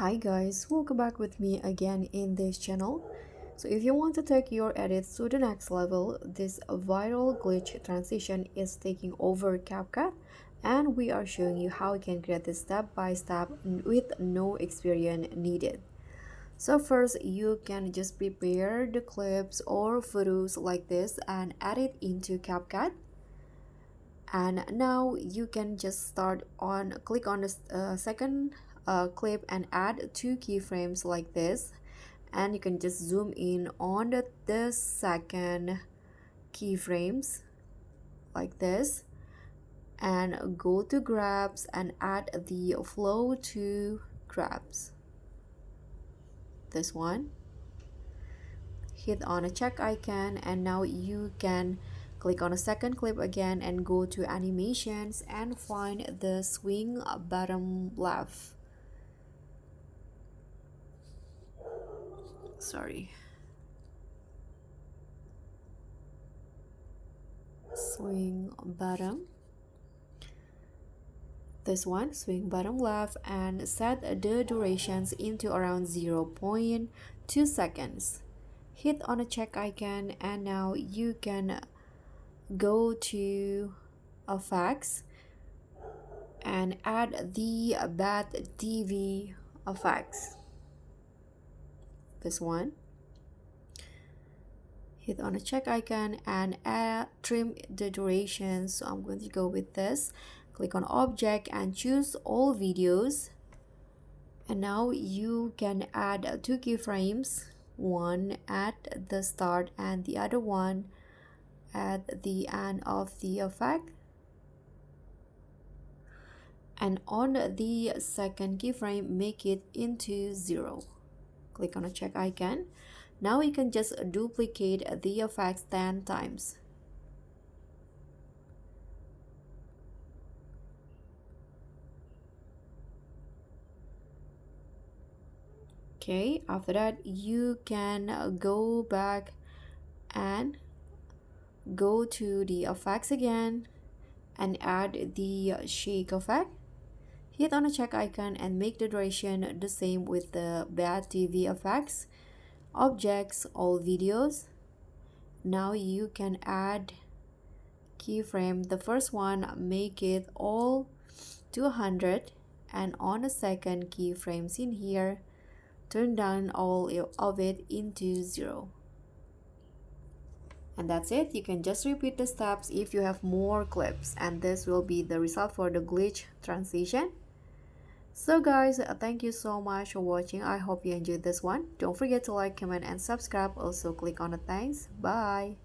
Hi guys, welcome back with me again in this channel. So if you want to take your edits to the next level, this viral glitch transition is taking over CapCut, and we are showing you how you can create this step by step with no experience needed. So first, you can just prepare the clips or photos like this and add it into CapCut. And now you can just click on the second clip and add two keyframes like this, and you can just zoom in on the second keyframes like this and go to grabs and add the flow to grabs, this one. Hit on a check icon, and now you can click on a second clip again and go to animations and find the swing bottom left. Sorry, swing bottom, this one, swing bottom left, and set the durations into around 0.2 seconds. Hit on a check icon, and now you can go to effects and add the bat TV effects, this one. Hit on a check icon and trim the duration, so I'm going to go with this. Click on object and choose all videos, and now you can add two keyframes, one at the start and the other one at the end of the effect. And on the second keyframe, make it into 0. Click on a check icon. Now you can just duplicate the effects 10 times. Okay, after that you can go back and go to the effects again and add the shake effect. Hit on a check icon and make the duration the same with the bad TV effects. Objects, all videos. Now you can add keyframe. The first one, make it all to 100, and on the second keyframes in here, turn down all of it into 0. And that's it. You can just repeat the steps if you have more clips, and this will be the result for the glitch transition. So guys, thank you so much for watching. I hope you enjoyed this one. Don't forget to like, comment, and subscribe. Also click on the thanks. Bye.